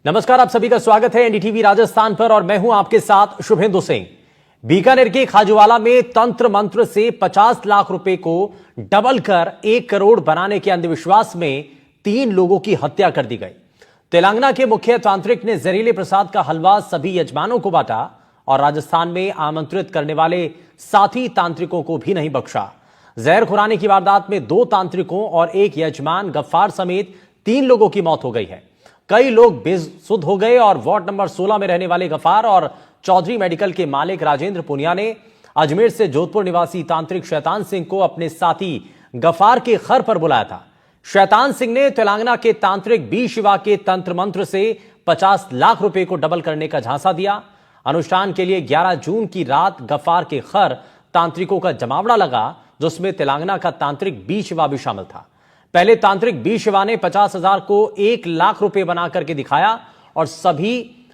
नमस्कार, आप सभी का स्वागत है एनडीटीवी राजस्थान पर और मैं हूं आपके साथ शुभेंदु सिंह। बीकानेर के खाजूवाला में तंत्र मंत्र से 50 लाख रुपए को डबल कर 1 करोड़ बनाने के अंधविश्वास में 3 लोगों की हत्या कर दी गई। तेलंगाना के मुख्य तांत्रिक ने जहरीले प्रसाद का हलवा सभी यजमानों को बांटा और राजस्थान में आमंत्रित करने वाले साथी तांत्रिकों को भी नहीं बख्शा। जहर खुरानी की वारदात में 2 तांत्रिकों और 1 यजमान गफ्फार समेत 3 लोगों की मौत हो गई है। कई लोग बेसुध हो गए और वार्ड नंबर 16 में रहने वाले गफ्फार और चौधरी मेडिकल के मालिक राजेंद्र पुनिया ने अजमेर से जोधपुर निवासी तांत्रिक शैतान सिंह को अपने साथी गफ्फार के घर पर बुलाया था। शैतान सिंह ने तेलंगाना के तांत्रिक बी शिवा के तंत्र मंत्र से 50 लाख रुपए को डबल करने का झांसा दिया। अनुष्ठान के लिए 11 जून की रात गफ्फार के घर तांत्रिकों का जमावड़ा लगा, जिसमें तेलंगाना का तांत्रिक बी शिवा भी शामिल था। पहले तांत्रिक बी शिवा ने 50,000 को 1 लाख रुपए बना करके दिखाया और सभी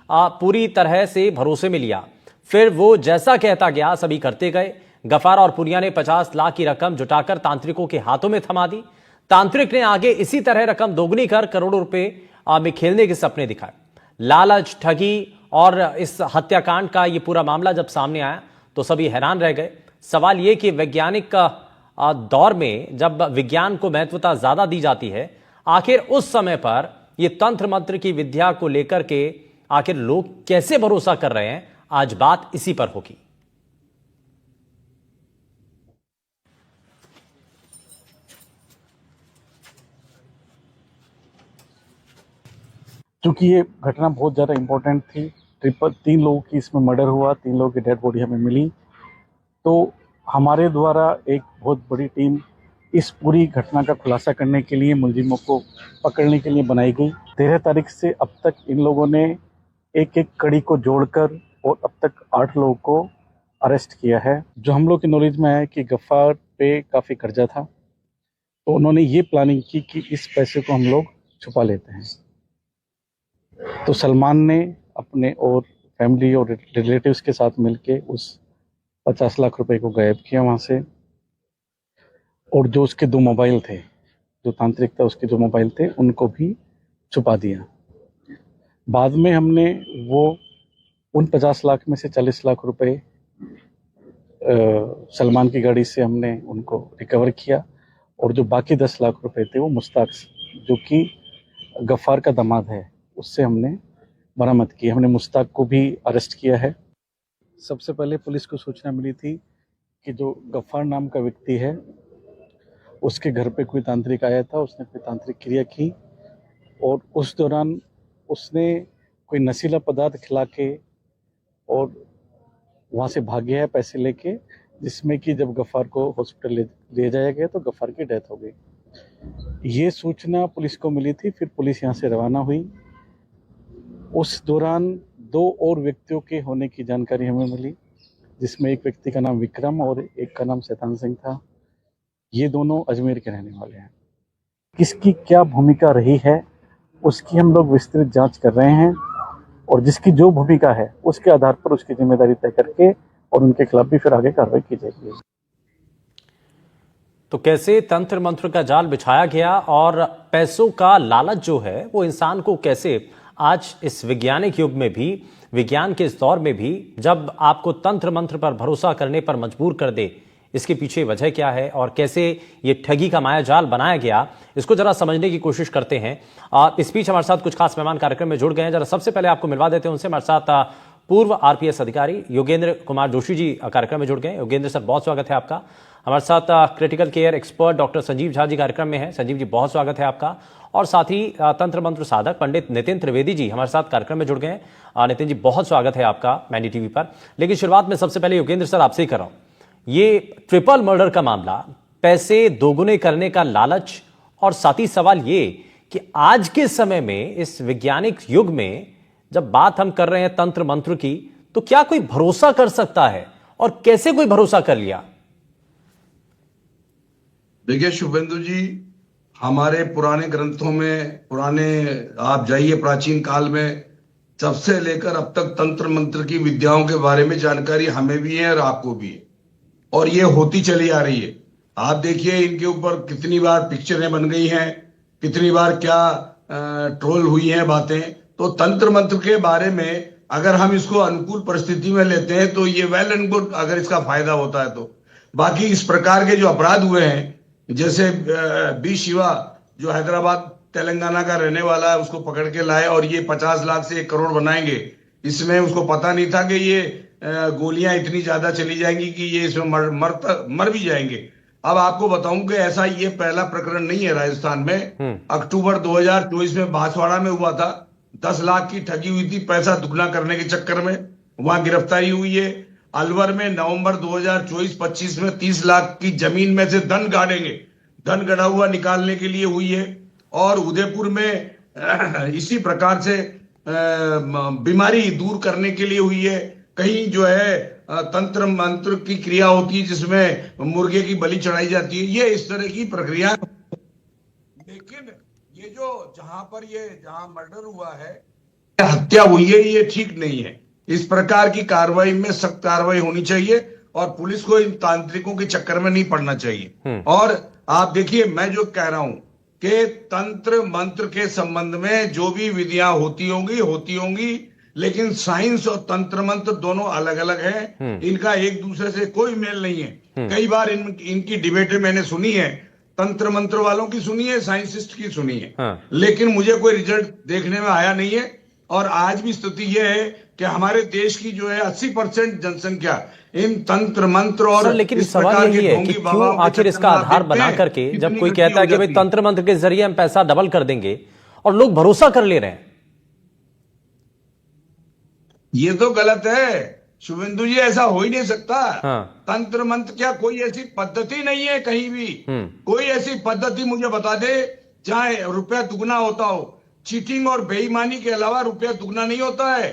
पूरी तरह से भरोसे में लिया। फिर वो जैसा कहता गया सभी करते गए। गफ्फार और पुनिया ने 50 लाख की रकम जुटाकर तांत्रिकों के हाथों में थमा दी। तांत्रिक ने आगे इसी तरह रकम दोगुनी कर करोड़ों रुपए में खेलने के सपने दिखाए। लालच, ठगी और इस हत्याकांड का ये पूरा मामला जब सामने आया तो सभी हैरान रह गए। सवाल यह कि वैज्ञानिक दौर में जब विज्ञान को महत्वता ज्यादा दी जाती है, आखिर उस समय पर यह तंत्र मंत्र की विद्या को लेकर के आखिर लोग कैसे भरोसा कर रहे हैं, आज बात इसी पर होगी। क्योंकि ये घटना बहुत ज़्यादा इम्पोर्टेंट थी। 3 लोगों की इसमें मर्डर हुआ, 3 लोगों की डेड बॉडी हमें मिली। तो हमारे द्वारा एक बहुत बड़ी टीम इस पूरी घटना का खुलासा करने के लिए, मुलजिमों को पकड़ने के लिए बनाई गई। 13 तारीख से अब तक इन लोगों ने एक कड़ी को जोड़कर और अब तक 8 लोगों को अरेस्ट किया है। जो हम लोग की नॉलेज में है कि गफ्फार पे काफ़ी कर्जा था, तो उन्होंने ये प्लानिंग की कि इस पैसे को हम लोग छुपा लेते हैं। तो सलमान ने अपने और फैमिली और रिलेटिव्स के साथ मिलके उस 50 लाख रुपए को गायब किया वहाँ से, और जो उसके 2 मोबाइल थे, जो तांत्रिक था उसके 2 मोबाइल थे, उनको भी छुपा दिया। बाद में हमने वो उन 50 लाख में से 40 लाख रुपए सलमान की गाड़ी से हमने उनको रिकवर किया, और जो बाकी 10 लाख रुपए थे वो मुश्ताक, जो कि गफ्फार का दामाद है, उससे हमने बरामद किया। हमने मुश्ताक को भी अरेस्ट किया है। सबसे पहले पुलिस को सूचना मिली थी कि जो गफ्फार नाम का व्यक्ति है, उसके घर पे कोई तांत्रिक आया था, उसने कोई तांत्रिक क्रिया की और उस दौरान उसने कोई नशीला पदार्थ खिला के और वहाँ से भाग गया है पैसे लेके, जिसमें कि जब गफ्फार को हॉस्पिटल ले जाया गया तो गफ्फार की डेथ हो गई। ये सूचना पुलिस को मिली थी। फिर पुलिस यहाँ से रवाना हुई। उस दौरान 2 और व्यक्तियों के होने की जानकारी हमें मिली, जिसमें एक व्यक्ति का नाम विक्रम और एक का नाम शैतान सिंह था। ये दोनों अजमेर के रहने वाले हैं। किसकी क्या भूमिका रही है उसकी हम लोग विस्तृत जांच कर रहे हैं, और जिसकी जो भूमिका है उसके आधार पर उसकी जिम्मेदारी तय करके और उनके खिलाफ भी फिर आगे कार्रवाई की जाएगी। तो कैसे तंत्र मंत्र का जाल बिछाया गया और पैसों का लालच जो है वो इंसान को कैसे आज इस वैज्ञानिक युग में भी, विज्ञान के इस दौर में भी, जब आपको तंत्र मंत्र पर भरोसा करने पर मजबूर कर दे, इसके पीछे वजह क्या है और कैसे ये ठगी का मायाजाल बनाया गया, इसको जरा समझने की कोशिश करते हैं। इस बीच हमारे साथ कुछ खास मेहमान कार्यक्रम में जुड़ गए हैं। जरा सबसे पहले आपको मिलवा देते हैं उनसे। हमारे साथ पूर्व आरपीएस अधिकारी योगेंद्र कुमार जोशी जी कार्यक्रम में जुड़ गए। योगेंद्र सर, बहुत स्वागत है आपका। हमारे साथ critical care expert doctor Sanjeev Jha ji कार्यक्रम में है। संजीव जी, बहुत स्वागत है आपका। और साथ ही तंत्र मंत्र साधक पंडित नितिन त्रिवेदी जी हमारे साथ कार्यक्रम में जुड़ गए हैं। नितिन जी, बहुत स्वागत है आपका एनडीटीवी पर। लेकिन शुरुआत में सबसे पहले योगेंद्र सर आपसे ही कर रहा हूं। ये ट्रिपल मर्डर का मामला, पैसे दोगुने करने का लालच, और साथ ही सवाल ये कि आज के समय में इस वैज्ञानिक युग में जब बात हम कर रहे हैं तंत्र मंत्र की, तो क्या कोई भरोसा कर सकता है और कैसे कोई भरोसा कर लिया? देखिए शुभेंदु जी, हमारे पुराने ग्रंथों में, आप जाइए प्राचीन काल में, जब से लेकर अब तक तंत्र मंत्र की विद्याओं के बारे में जानकारी हमें भी है और आपको भी है, और ये होती चली आ रही है। आप देखिए इनके ऊपर कितनी बार पिक्चरें बन गई हैं, कितनी बार क्या ट्रोल हुई हैं बातें। तो तंत्र मंत्र के बारे में अगर हम इसको अनुकूल परिस्थिति में लेते हैं तो ये वेल एंड गुड, अगर इसका फायदा होता है तो। बाकी इस प्रकार के जो अपराध हुए हैं, जैसे बी शिवा जो हैदराबाद तेलंगाना का रहने वाला है, उसको पकड़ के लाए और ये 50 लाख से 1 करोड़ बनाएंगे, इसमें उसको पता नहीं था कि ये गोलियां इतनी ज्यादा चली जाएंगी कि ये इसमें मर भी जाएंगे। अब आपको बताऊं कि ऐसा ये पहला प्रकरण नहीं है राजस्थान में। अक्टूबर 2024 में बांसवाड़ा में हुआ था, 10 लाख की ठगी हुई थी पैसा दुगना करने के चक्कर में, वहां गिरफ्तारी हुई है। अलवर में नवंबर 2024-25 में 30 लाख की जमीन में से धन गड़ा हुआ निकालने के लिए हुई है। और उदयपुर में इसी प्रकार से बीमारी दूर करने के लिए हुई है। कहीं जो है तंत्र मंत्र की क्रिया होती है जिसमें मुर्गे की बलि चढ़ाई जाती है, ये इस तरह की प्रक्रिया। लेकिन ये जो जहां मर्डर हुआ है, हत्या हुई है, ये ठीक नहीं है। इस प्रकार की कार्रवाई में सख्त कार्रवाई होनी चाहिए और पुलिस को इन तांत्रिकों के चक्कर में नहीं पड़ना चाहिए। और आप देखिए, मैं जो कह रहा हूं कि तंत्र मंत्र के संबंध में जो भी विधियां होती होंगी, लेकिन साइंस और तंत्र मंत्र दोनों अलग अलग हैं। इनका एक दूसरे से कोई मेल नहीं है। कई बार इनकी डिबेटें मैंने सुनी है, तंत्र मंत्र वालों की सुनी है, साइंसिस्ट की सुनी है, लेकिन मुझे कोई रिजल्ट देखने में आया नहीं है। और आज भी स्थिति यह है कि हमारे देश की जो है 80% जनसंख्या इन तंत्र मंत्र और लेकिन सवाल यही है कि क्यों आखिर इसका आधार बना करके जब कोई कहता है कि भाई तंत्र मंत्र के जरिए हम पैसा डबल कर देंगे और लोग भरोसा कर ले रहे हैं, ये तो गलत है शुभेंदु जी, ऐसा हो ही नहीं सकता। तंत्र मंत्र क्या कोई ऐसी पद्धति नहीं है कहीं भी। कोई ऐसी पद्धति मुझे बता दे जहां रुपया दुगना होता हो। चीटिंग और बेईमानी के अलावा रुपया दुगना नहीं होता है।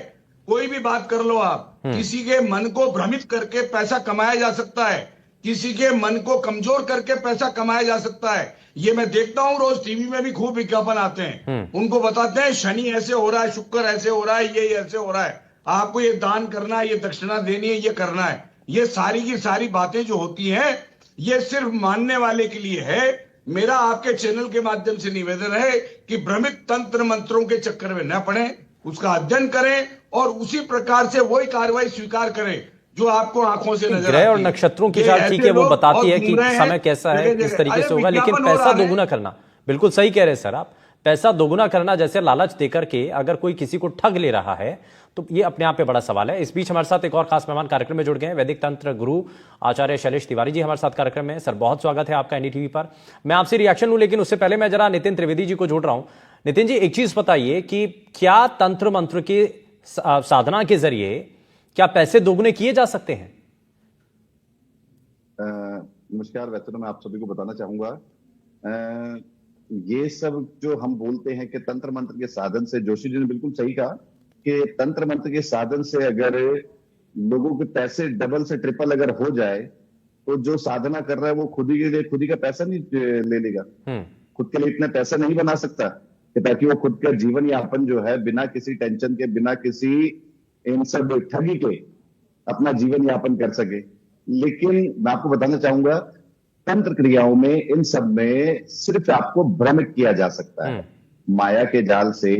कोई भी बात कर लो आप, किसी के मन को भ्रमित करके पैसा कमाया जा सकता है, किसी के मन को कमजोर करके पैसा कमाया जा सकता है। ये मैं देखता हूं, रोज टीवी में भी खूब विज्ञापन आते हैं, उनको बताते हैं शनि ऐसे हो रहा है, शुक्र ऐसे हो रहा है, ये ऐसे हो रहा है, आपको ये दान करना है, ये दक्षिणा देनी है, ये करना है। ये सारी की सारी बातें जो होती हैं, ये सिर्फ मानने वाले के लिए है। मेरा आपके चैनल के माध्यम से निवेदन है कि भ्रमित तंत्र मंत्रों के चक्कर में न पड़े, उसका अध्ययन करें और उसी प्रकार से वही कार्रवाई स्वीकार करें जो आपको आंखों से नजर ग्रह और नक्षत्रों की चाल ठीक है, वो बताती है कि समय कैसा है, किस तरीके से होगा, लेकिन पैसा दोगुना करना, बिल्कुल सही कह रहे हैं सर आप, पैसा दोगुना करना जैसे लालच देकर के अगर कोई किसी को ठग ले रहा है तो ये अपने आप पे बड़ा सवाल है। इस बीच हमारे साथ एक और खास मेहमान कार्यक्रम में जुड़ गए हैं, वैदिक तंत्र गुरु आचार्य शैलेश तिवारी जी हमारे साथ कार्यक्रम में। सर बहुत स्वागत है आपका एनडीटीवी पर। मैं आपसे रिएक्शन लूं, लेकिन उससे पहले मैं जरा नितिन त्रिवेदी जी को जोड़ रहा हूं। नितिन जी, एक चीज बताइए कि क्या तंत्र मंत्र की साधना के जरिए क्या पैसे दोगुने किए जा सकते हैं? नमस्कार। वैसे तो मैं आप सभी को बताना चाहूंगा, ये सब जो हम बोलते हैं कि तंत्र मंत्र के साधन से, जोशी जी ने बिल्कुल सही कहा कि तंत्र मंत्र के साधन से अगर लोगों के पैसे डबल से ट्रिपल अगर हो जाए तो जो साधना कर रहा है वो खुद ही का पैसा नहीं ले लेगा, खुद के लिए इतना पैसा नहीं बना सकता कि ताकि वो खुद का जीवन यापन जो है बिना किसी टेंशन के, बिना किसी इन सब ठगी के अपना जीवन यापन कर सके। लेकिन मैं आपको बताना चाहूंगा, तंत्र क्रियाओं में इन सब में सिर्फ आपको भ्रमित किया जा सकता है, माया के जाल से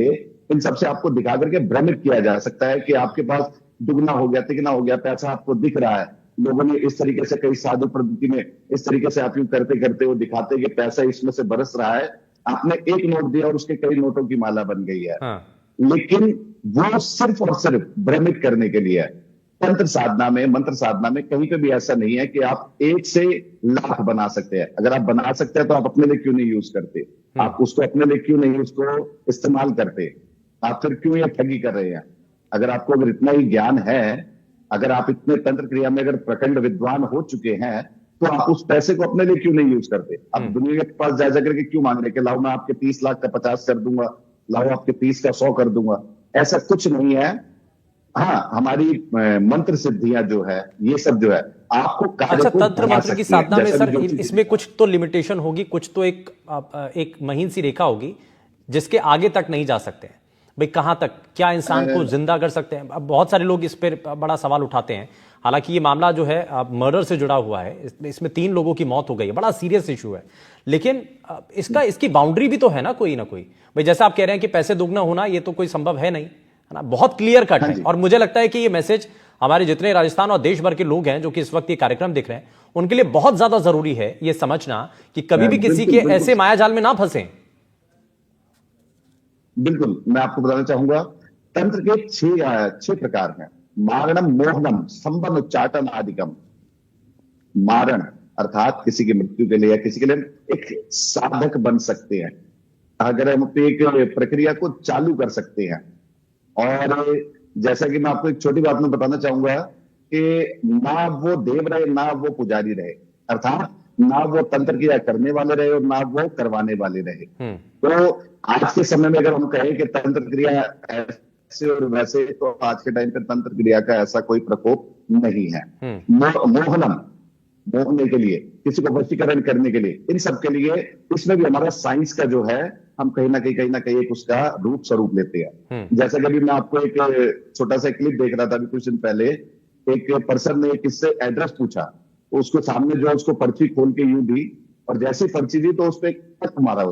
इन सबसे आपको दिखा करके भ्रमित किया जा सकता है कि आपके पास दुगना हो गया, तिगना हो गया, पैसा आपको दिख रहा है। लोगों ने इस तरीके से, कई साधु पद्धति में इस तरीके से आप यूं करते करते वो दिखाते कि पैसा इसमें से बरस रहा है, आपने एक नोट दिया और उसके कई नोटों की माला बन गई है। लेकिन वो सिर्फ और सिर्फ भ्रमित करने के लिए है। तंत्र साधना में, मंत्र साधना में कहीं पे भी ऐसा नहीं है कि आप 1 से लाख बना सकते हैं। अगर आप बना सकते हैं तो आप अपने लिए क्यों नहीं यूज करते? आप उसको अपने लिए क्यों नहीं उसको इस्तेमाल करते? आप फिर क्यों ये ठगी कर रहे हैं? अगर इतना ही ज्ञान है, अगर आप इतने तंत्र क्रिया में अगर प्रखंड विद्वान हो चुके हैं, तो आप उस पैसे को अपने लिए क्यों नहीं यूज करते? आप दुनिया के पास जा करके क्यों मांग रहे कि लाओ मैं आपके 30 लाख का 50 कर दूंगा, लाओ आपके 30 का 100 कर दूंगा? ऐसा कुछ नहीं है। हाँ, हमारी मंत्र सिद्धियां जो है, ये सब जो है आपको अच्छा, तंत्र मंत्र की साधना में सर इसमें कुछ तो लिमिटेशन होगी, कुछ तो एक महीन सी रेखा होगी जिसके आगे तक नहीं जा सकते हैं। भाई कहां तक क्या इंसान को जिंदा कर सकते हैं? अब बहुत सारे लोग इस पर बड़ा सवाल उठाते हैं। हालांकि ये मामला जो है मर्डर से जुड़ा हुआ है, इसमें 3 लोगों की मौत हो गई है, बड़ा सीरियस इशू है। लेकिन इसकी बाउंड्री भी तो है ना कोई भाई, जैसा आप कह रहे हैं कि पैसे दोगुना होना ये तो कोई संभव है नहीं, है ना, बहुत क्लियर कट है। और मुझे लगता है कि ये मैसेज हमारे जितने राजस्थान और देश भर के लोग हैं जो कि इस वक्त ये कार्यक्रम देख रहे हैं, उनके लिए बहुत ज्यादा जरूरी है ये समझना कि कभी भी किसी के ऐसे मायाजाल में ना फंसे। बिल्कुल, मैं आपको बताना चाहूंगा, तंत्र के 6 प्रकार हैं। मारणम, मोहनम, संबंध, उच्चाटन, आदिकम। मारण अर्थात किसी की मृत्यु के लिए या किसी के लिए एक साधक बन सकते हैं, अगर हम एक प्रक्रिया को चालू कर सकते हैं। और जैसा कि मैं आपको एक छोटी बात में बताना चाहूंगा कि ना वो देव रहे ना वो पुजारी रहे, अर्थात ना वो तंत्र क्रिया करने वाले रहे और ना वो करवाने वाले रहे। तो आज के समय में अगर हम कहें कि तंत्र क्रिया ऐसे और वैसे, तो आज के टाइम पे तंत्र क्रिया का ऐसा कोई प्रकोप नहीं है। मोहनम, मोहने के लिए, किसी को वशीकरण करने के लिए, इन सब के लिए इसमें भी हमारा साइंस का जो है, हम कहीं ना कहीं एक उसका रूप स्वरूप लेते हैं। जैसा कि अभी मैं आपको एक छोटा सा क्लिप देख रहा था अभी कुछ दिन पहले, एक पर्सन ने किससे एड्रेस पूछा, तो उसको सामने जो उसको पर्ची खोल के यूं दी, और जैसी पर्ची दी तो उस पर कट मारा।